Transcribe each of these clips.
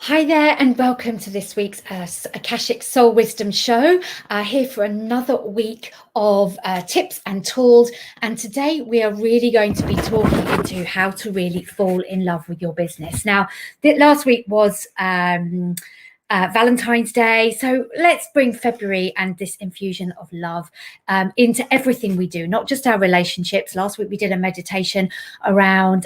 Hi there, and welcome to this week's Akashic Soul Wisdom Show. Here for another week of tips and tools. And today we are really going to be talking into how to really fall in love with your business. Now, last week was Valentine's Day. So let's bring February and this infusion of love into everything we do, not just our relationships. Last week we did a meditation around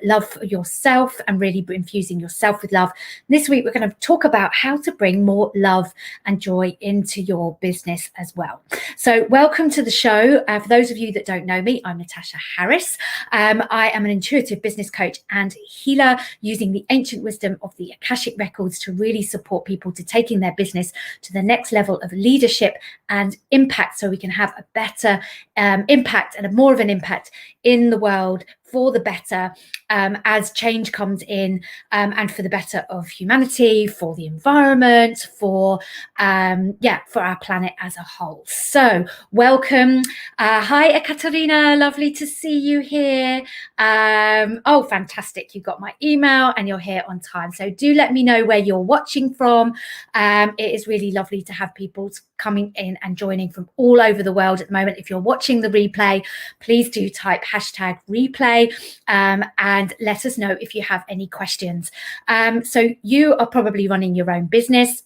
love for yourself and really infusing yourself with love. This week we're going to talk about how to bring more love and joy into your business as well. So welcome to the show. For those of you that don't know me, I'm Natasha Harris. I am an intuitive business coach and healer using the ancient wisdom of the Akashic records to really support people to taking their business to the next level of leadership and impact, so we can have a better impact and more of an impact in the world for the better as change comes in, and for the better of humanity, for the environment, for our planet as a whole. So welcome. Hi, Ekaterina. Lovely to see you here. Oh, fantastic. You got my email and you're here on time. So do let me know where you're watching from. It is really lovely to have people coming in and joining from all over the world at the moment. If you're watching the replay, please do type #replay and let us know if you have any questions. So you are probably running your own business.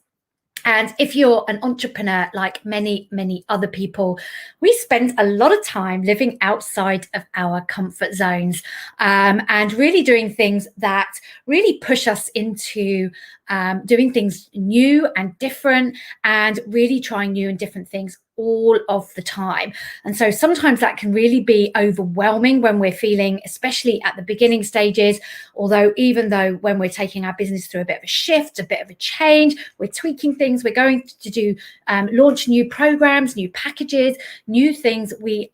And if you're an entrepreneur, like many, many other people, we spend a lot of time living outside of our comfort zones, and really doing things that really push us into doing things new and different, and really trying new and different things all of the time. And so sometimes that can really be overwhelming when we're feeling, especially at the beginning stages, even though when we're taking our business through a bit of a shift, a bit of a change, we're tweaking things, we're going to do launch new programs, new packages, new things, we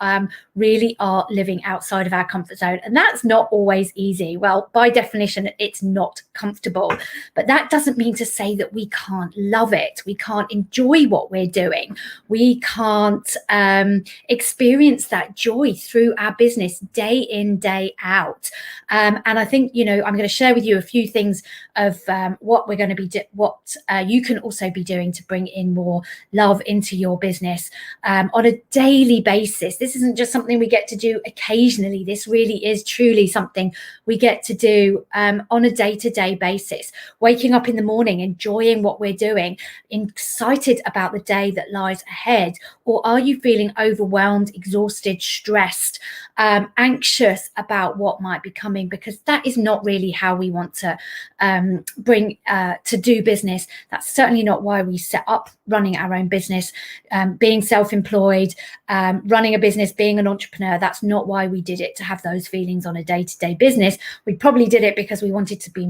really are living outside of our comfort zone. And that's not always easy. Well, by definition, it's not comfortable, but that doesn't mean to say that we can't love it. We can't enjoy what we're doing. We can't experience that joy through our business day in, day out. And I think, I'm going to share with you a few things of what we're going to be, what you can also be doing to bring in more love into your business on a daily basis. This isn't just something we get to do occasionally. This really is truly something we get to do on a day-to-day basis. Waking up in the morning, enjoying what we're doing, excited about the day that lies ahead. Or are you feeling overwhelmed, exhausted, stressed, anxious about what might be coming? Because that is not really how we want to bring to do business. That's certainly not why we set up running our own business, being self-employed, running a business, being an entrepreneur. That's not why we did it, to have those feelings on a day-to-day business. We probably did it because we wanted to be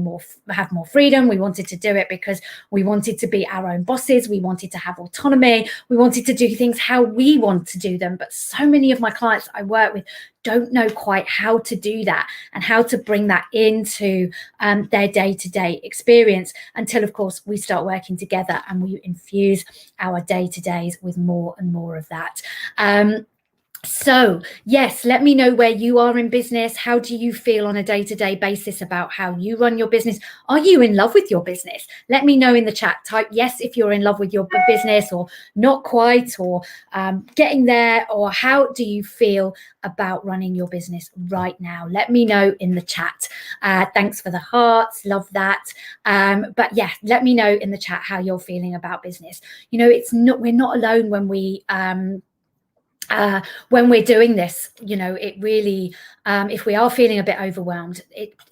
have more freedom. We wanted to do it because we wanted to be our own bosses. We wanted to have autonomy. We wanted to do things how we want to do them. But so many of my clients I work with don't know quite how to do that and how to bring that into their day-to-day experience, until, of course, we start working together and we infuse our day-to-days with more and more of that. So yes, let me know where you are in business. How do you feel on a day-to-day basis about how you run your business? Are you in love with your business? Let me know in the chat. Type yes if you're in love with your business, or not quite, or getting there, or how do you feel about running your business right now? Let me know in the chat. Thanks for the hearts. Love that. But yeah, let me know in the chat how you're feeling about business. We're not alone when we're doing this. It really, if we are feeling a bit overwhelmed,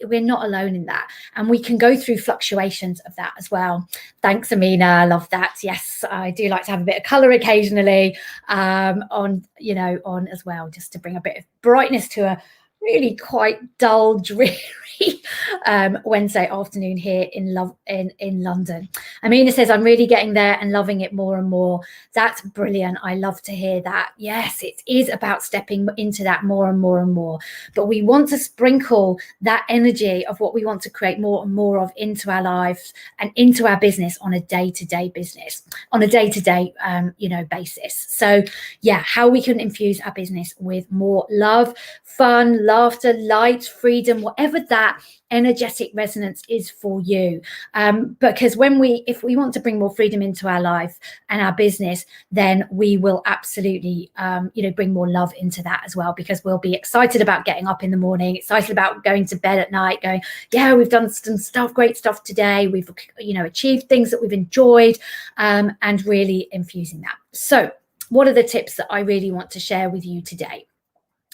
we're not alone in that, and we can go through fluctuations of that as well. Thanks, Amina. Love that. Yes, I do like to have a bit of color occasionally on as well, just to bring a bit of brightness to a really quite dull, dreary Wednesday afternoon here in London. Amina says, I'm really getting there and loving it more and more. That's brilliant. I love to hear that. Yes, it is about stepping into that more and more and more. But we want to sprinkle that energy of what we want to create more and more of into our lives and into our business on a day-to-day basis. So yeah, how we can infuse our business with more love, fun, laughter, light, freedom, whatever that energetic resonance is for you. Because if we want to bring more freedom into our life and our business, then we will absolutely, bring more love into that as well, because we'll be excited about getting up in the morning, excited about going to bed at night, going, yeah, we've done some stuff, great stuff today. We've, achieved things that we've enjoyed, and really infusing that. So what are the tips that I really want to share with you today?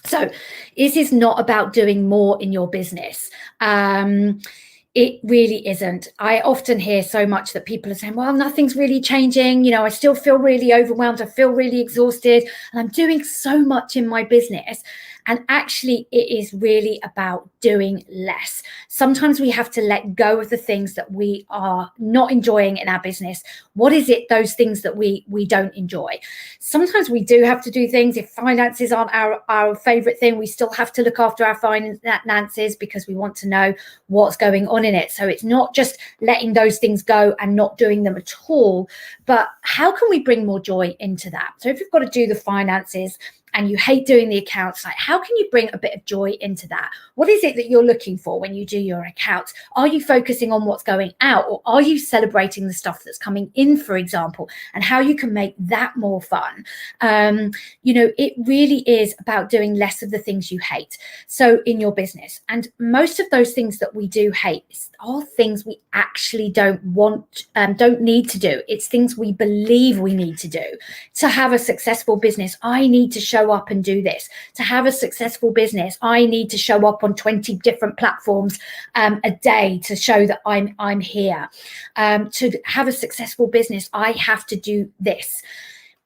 So this is not about doing more in your business. It really isn't. I often hear so much that people are saying, well, nothing's really changing. I still feel really overwhelmed. I feel really exhausted, and I'm doing so much in my business. And actually, it is really about doing less. Sometimes we have to let go of the things that we are not enjoying in our business. What is it, those things that we don't enjoy? Sometimes we do have to do things. If finances aren't our favorite thing, we still have to look after our finances because we want to know what's going on in it. So it's not just letting those things go and not doing them at all, but how can we bring more joy into that? So if you've got to do the finances and you hate doing the accounts, like how can you bring a bit of joy into that? What is it that you're looking for when you do your accounts? Are you focusing on what's going out, or are you celebrating the stuff that's coming in, for example, and how you can make that more fun? It really is about doing less of the things you hate. So in your business, and most of those things that we do hate are things we actually don't need to do. It's things we believe we need to do. To have a successful business, I need to show up and do this. To have a successful business, I need to show up on 20 different platforms a day to show that I'm here. To have a successful business, I have to do this.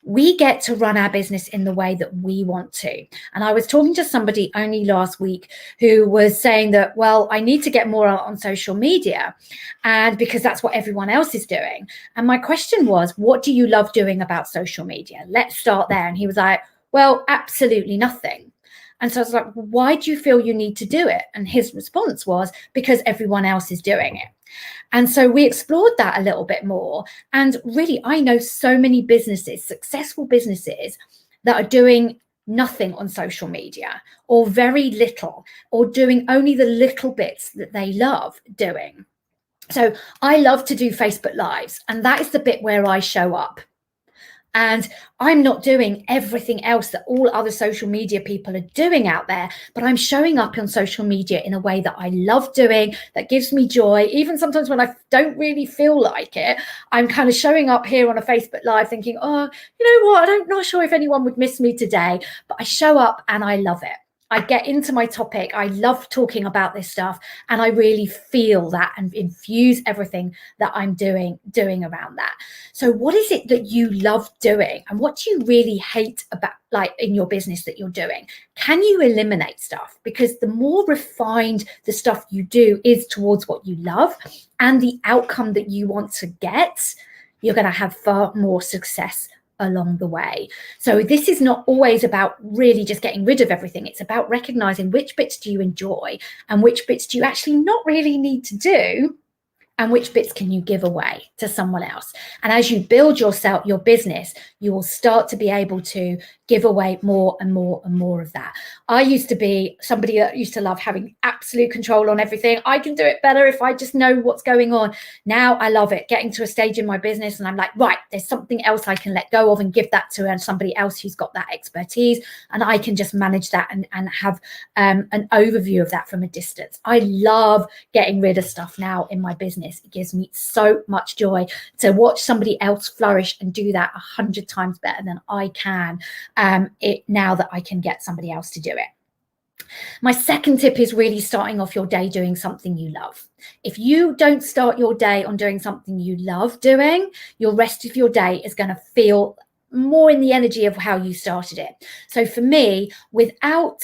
We get to run our business in the way that we want to. And I was talking to somebody only last week who was saying that, well, I need to get more on social media, and because that's what everyone else is doing. And my question was, what do you love doing about social media? Let's start there. And he was like, well, absolutely nothing. And so I was like, why do you feel you need to do it? And his response was, because everyone else is doing it. And so we explored that a little bit more. And really, I know so many businesses, successful businesses, that are doing nothing on social media, or very little, or doing only the little bits that they love doing. So I love to do Facebook Lives, and that is the bit where I show up. And I'm not doing everything else that all other social media people are doing out there, but I'm showing up on social media in a way that I love doing, that gives me joy. Even sometimes when I don't really feel like it, I'm kind of showing up here on a Facebook Live thinking, oh, you know what? I'm not sure if anyone would miss me today, but I show up and I love it. I get into my topic. I love talking about this stuff, and I really feel that and infuse everything that I'm doing around that. So what is it that you love doing, and what do you really hate about, like, in your business that you're doing? Can you eliminate stuff? Because the more refined the stuff you do is towards what you love and the outcome that you want to get, you're going to have far more success along the way. So this is not always about really just getting rid of everything. It's about recognizing which bits do you enjoy and which bits do you actually not really need to do, and which bits can you give away to someone else. And as you build your business, you will start to be able to give away more and more and more of that. I used to be somebody that used to love having absolute control on everything. I can do it better if I just know what's going on. Now I love it, getting to a stage in my business and I'm like, right, there's something else I can let go of and give that to somebody else who's got that expertise, and I can just manage that and have an overview of that from a distance. I love getting rid of stuff now in my business. It gives me so much joy to watch somebody else flourish and do that 100 times better than I can, now that I can get somebody else to do it. My second tip is really starting off your day doing something you love. If you don't start your day on doing something you love doing, your rest of your day is going to feel more in the energy of how you started it. So for me, without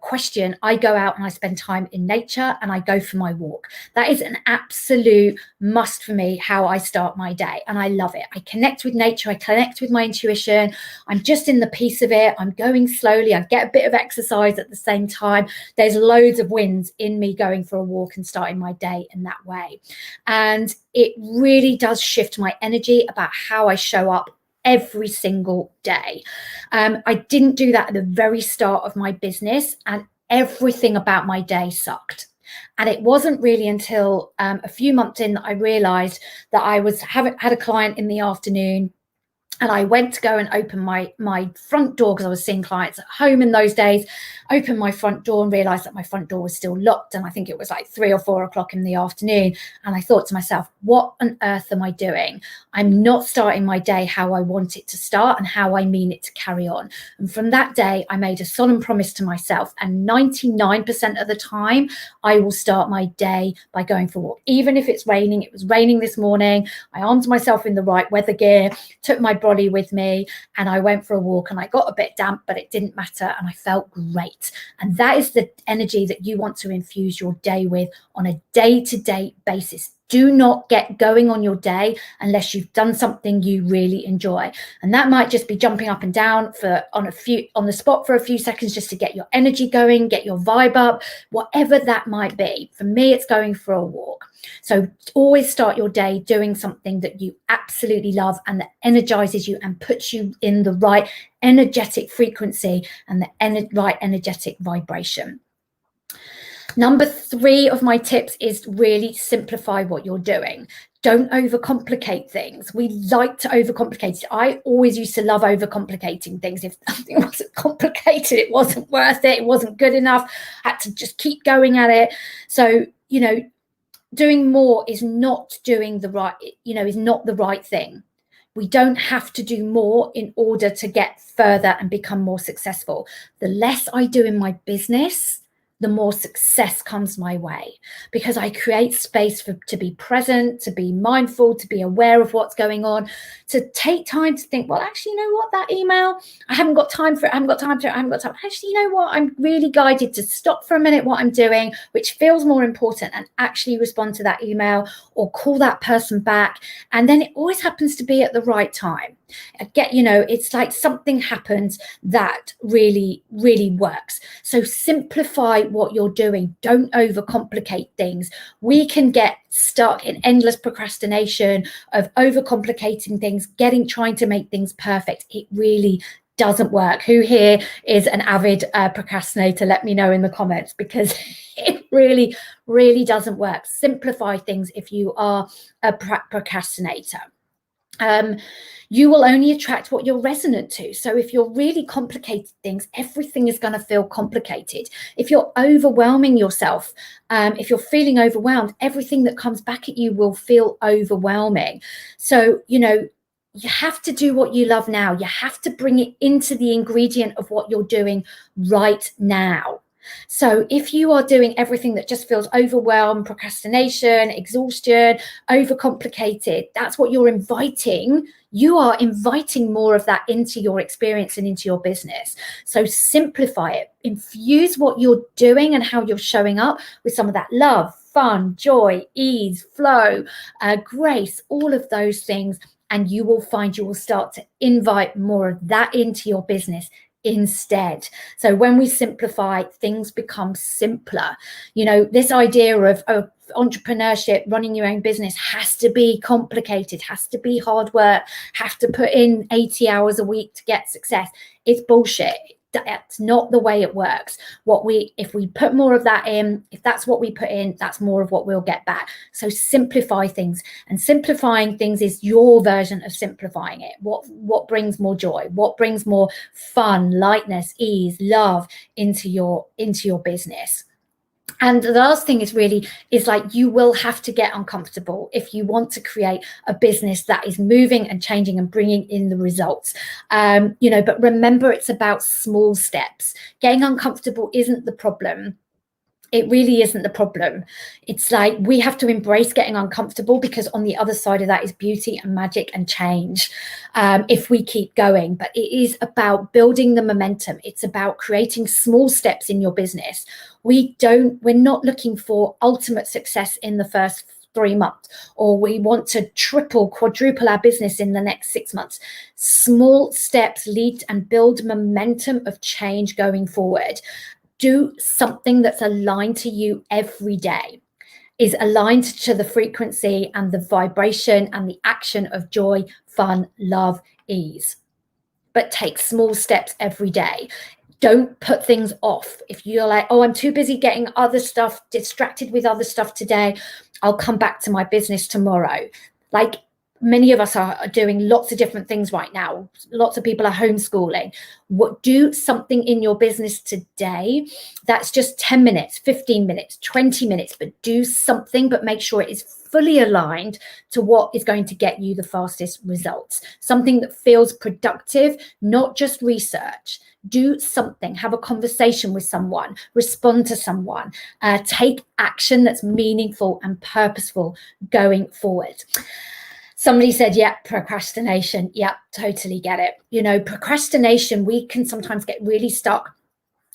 question, I go out and I spend time in nature and I go for my walk. That is an absolute must for me, how I start my day. And I love it. I connect with nature. I connect with my intuition. I'm just in the peace of it. I'm going slowly. I get a bit of exercise at the same time. There's loads of wins in me going for a walk and starting my day in that way. And it really does shift my energy about how I show up every single day. I didn't do that at the very start of my business, and everything about my day sucked. And it wasn't really until a few months in that I realized that I had a client in the afternoon, and I went to go and open my front door, because I was seeing clients at home in those days. Opened my front door and realized that my front door was still locked. And I think it was like 3 or 4 o'clock in the afternoon. And I thought to myself, what on earth am I doing? I'm not starting my day how I want it to start and how I mean it to carry on. And from that day, I made a solemn promise to myself. And 99% of the time, I will start my day by going for a walk. Even if it's raining. It was raining this morning. I armed myself in the right weather gear, took my brolly with me, and I went for a walk, and I got a bit damp, but it didn't matter, and I felt great. And that is the energy that you want to infuse your day with on a day-to-day basis. Do not get going on your day unless you've done something you really enjoy. And that might just be jumping up and down on the spot for a few seconds, just to get your energy going, get your vibe up, whatever that might be. For me, it's going for a walk. So always start your day doing something that you absolutely love and that energizes you and puts you in the right energetic frequency and the right energetic vibration. Number 3 of my tips is really simplify what you're doing. Don't overcomplicate things. We like to overcomplicate it. I always used to love overcomplicating things. If something wasn't complicated, it wasn't worth it. It wasn't good enough. I had to just keep going at it. So, doing more is not doing the right, is not the right thing. We don't have to do more in order to get further and become more successful. The less I do in my business, the more success comes my way, because I create space to be present, to be mindful, to be aware of what's going on, to take time to think, well, actually, you know what, that email, I haven't got time for it. Actually, you know what, I'm really guided to stop for a minute what I'm doing, which feels more important, and actually respond to that email or call that person back. And then it always happens to be at the right time. It's like something happens that really, really works. So simplify what you're doing. Don't overcomplicate things. We can get stuck in endless procrastination of overcomplicating things, trying to make things perfect. It really doesn't work. Who here is an avid procrastinator? Let me know in the comments, because it really, really doesn't work. Simplify things if you are a procrastinator. You will only attract what you're resonant to. So if you're really complicated things, everything is going to feel complicated. If you're overwhelming yourself, if you're feeling overwhelmed, everything that comes back at you will feel overwhelming. So, you have to do what you love now. You have to bring it into the ingredient of what you're doing right now. So if you are doing everything that just feels overwhelmed, procrastination, exhaustion, overcomplicated, that's what you're inviting. You are inviting more of that into your experience and into your business. So simplify it. Infuse what you're doing and how you're showing up with some of that love, fun, joy, ease, flow, grace, all of those things. And you will find you will start to invite more of that into your business instead. So when we simplify, things become simpler. This idea of entrepreneurship, running your own business has to be complicated, has to be hard work, have to put in 80 hours a week to get success. It's bullshit. That's not the way it works. If we put more of that in, if that's what we put in, that's more of what we'll get back. So simplify things, and simplifying things is your version of simplifying it. What brings more joy? What brings more fun, lightness, ease, love into your business? And the last thing is like, you will have to get uncomfortable if you want to create a business that is moving and changing and bringing in the results. But remember, it's about small steps. Getting uncomfortable isn't the problem. It really isn't the problem. It's like we have to embrace getting uncomfortable, because on the other side of that is beauty and magic and change, if we keep going. But it is about building the momentum. It's about creating small steps in your business. We're not looking for ultimate success in the first 3 months, or we want to triple, quadruple our business in the next 6 months. Small steps lead and build momentum of change going forward. Do something that's aligned to you every day, is aligned to the frequency and the vibration and the action of joy, fun, love, ease. But take small steps every day. Don't put things off. If you're like, oh, I'm too busy getting other stuff, distracted with other stuff today, I'll come back to my business tomorrow. Like, many of us are doing lots of different things right now. Lots of people are homeschooling. Do something in your business today that's just 10 minutes, 15 minutes, 20 minutes, but do something, but make sure it is fully aligned to what is going to get you the fastest results. Something that feels productive, not just research. Do something, have a conversation with someone, respond to someone, take action that's meaningful and purposeful going forward. Somebody said, yeah, procrastination. Yeah, totally get it. You know, procrastination, we can sometimes get really stuck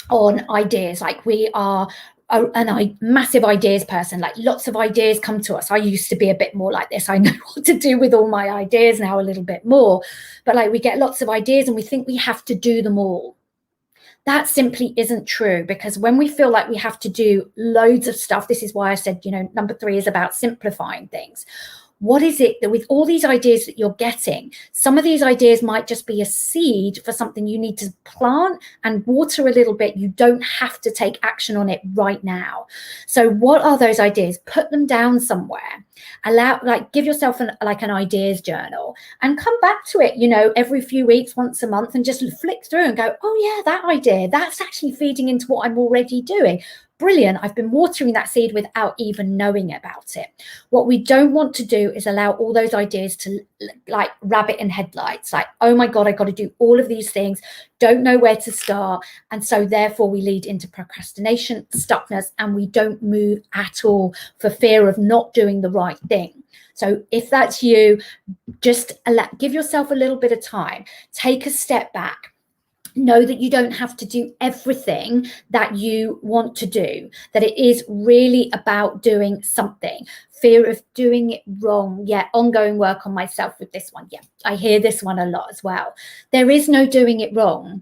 on ideas. Like, we are a massive ideas person. Like, lots of ideas come to us. I used to be a bit more like this. I know what to do with all my ideas now a little bit more. But like, we get lots of ideas and we think we have to do them all. That simply isn't true, because when we feel like we have to do loads of stuff, this is why I said, you know, number 3 is about simplifying things. What is it that with all these ideas that you're getting, some of these ideas might just be a seed for something you need to plant and water a little bit. You don't have to take action on it right now. So what are those ideas? Put them down somewhere. Give yourself an ideas journal and come back to it, you know, every few weeks, once a month, and just flick through and go, oh yeah, that idea, that's actually feeding into what I'm already doing. Brilliant. I've been watering that seed without even knowing about it. What we don't want to do is allow all those ideas to, like, rabbit in headlights, like, oh my God, I got to do all of these things, don't know where to start. And so therefore we lead into procrastination, stuckness, and we don't move at all for fear of not doing the right thing. So if that's you, just give yourself a little bit of time, take a step back. Know that you don't have to do everything that you want to do, that it is really about doing something. Fear of doing it wrong. Yeah, ongoing work on myself with this one. Yeah, I hear this one a lot as well. There is no doing it wrong.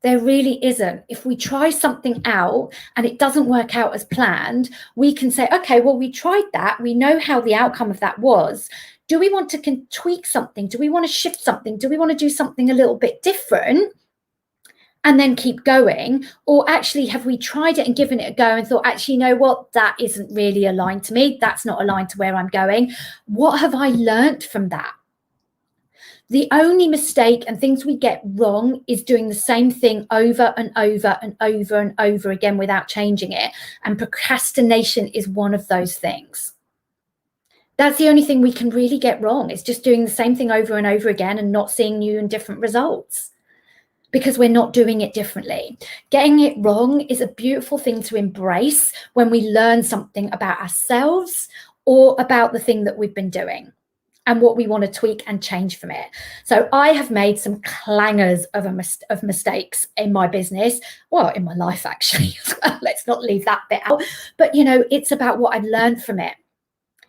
There really isn't. If we try something out and it doesn't work out as planned, we can say, okay, well, we tried that. We know how the outcome of that was. Do we want to tweak something? Do we want to shift something? Do we want to do something a little bit different and then keep going? Or actually, have we tried it and given it a go and thought, actually, you know what? That isn't really aligned to me. That's not aligned to where I'm going. What have I learned from that? The only mistake and things we get wrong is doing the same thing over and over and over and over again without changing it. And procrastination is one of those things. That's the only thing we can really get wrong. It's just doing the same thing over and over again and not seeing new and different results, because we're not doing it differently. Getting it wrong is a beautiful thing to embrace when we learn something about ourselves or about the thing that we've been doing and what we want to tweak and change from it. So I have made some clangers of mistakes in my business, well, in my life actually. Let's not leave that bit out. But, you know, it's about what I've learned from it.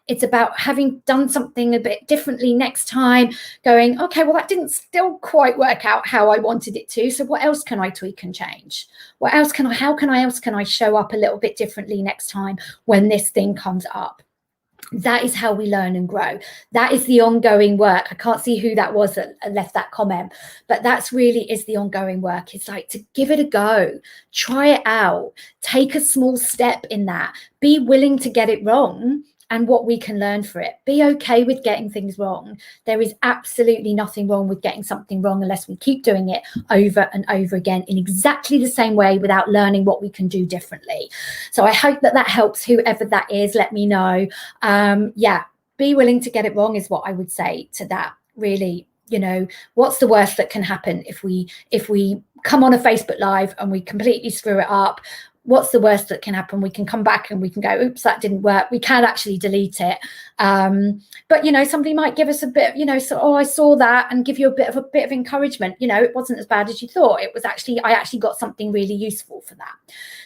It's about having done something a bit differently next time, going, okay, well, that didn't still quite work out how I wanted it to. So what else can I tweak and change? How else can I show up a little bit differently next time when this thing comes up? That is how we learn and grow. That is the ongoing work. I can't see who that was that left that comment, but that's really is the ongoing work. It's like to give it a go, try it out, take a small step in that, be willing to get it wrong and what we can learn for it. Be okay with getting things wrong. There is absolutely nothing wrong with getting something wrong unless we keep doing it over and over again in exactly the same way without learning what we can do differently. So I hope that that helps whoever that is. Let me know. Yeah, be willing to get it wrong is what I would say to that. Really, you know, what's the worst that can happen if we come on a Facebook Live and we completely screw it up? What's the worst that can happen? We can come back and we can go, oops, that didn't work. We can actually delete it. But, you know, somebody might give us a bit, you know, so, oh, I saw that, and give you a bit of encouragement. You know, it wasn't as bad as you thought. It was actually, I actually got something really useful for that.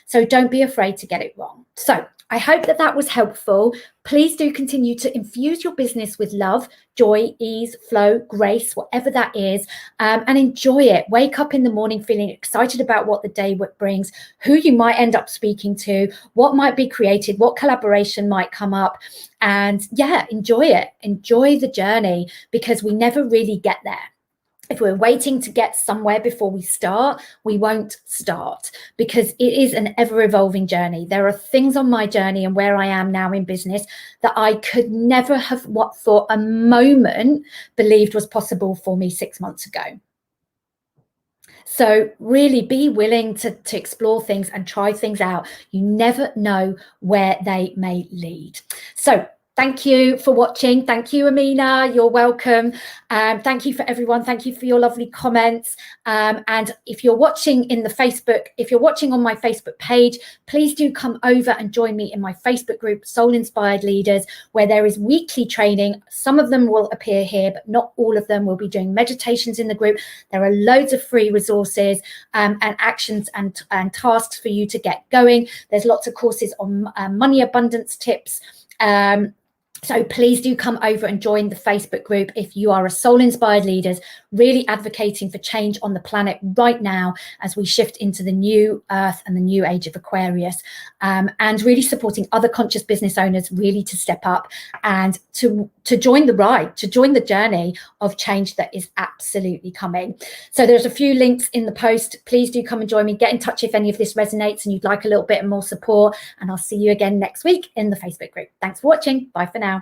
So don't be afraid to get it wrong. So I hope that that was helpful. Please do continue to infuse your business with love, joy, ease, flow, grace, whatever that is, and enjoy it. Wake up in the morning feeling excited about what the day brings, who you might end up speaking to, what might be created, what collaboration might come up. And yeah, enjoy it. Enjoy the journey, because we never really get there. If we're waiting to get somewhere before we start, we won't start, because it is an ever-evolving journey. There are things on my journey and where I am now in business that I could never have for a moment believed was possible for me 6 months ago. So really be willing to explore things and try things out. You never know where they may lead. So thank you for watching. Thank you, Amina. You're welcome. Thank you for everyone. Thank you for your lovely comments. And if you're watching in the Facebook, if you're watching on my Facebook page, please do come over and join me in my Facebook group, Soul Inspired Leaders, where there is weekly training. Some of them will appear here, but not all of them. We'll be doing meditations in the group. There are loads of free resources and actions and tasks for you to get going. There's lots of courses on money abundance tips. So please do come over and join the Facebook group if you are a Soul Inspired Leaders, really advocating for change on the planet right now as we shift into the new earth and the new age of Aquarius, and really supporting other conscious business owners really to step up and to join the ride, to join the journey of change that is absolutely coming. So there's a few links in the post. Please do come and join me. Get in touch if any of this resonates and you'd like a little bit more support, and I'll see you again next week in the Facebook group. Thanks for watching. Bye for now.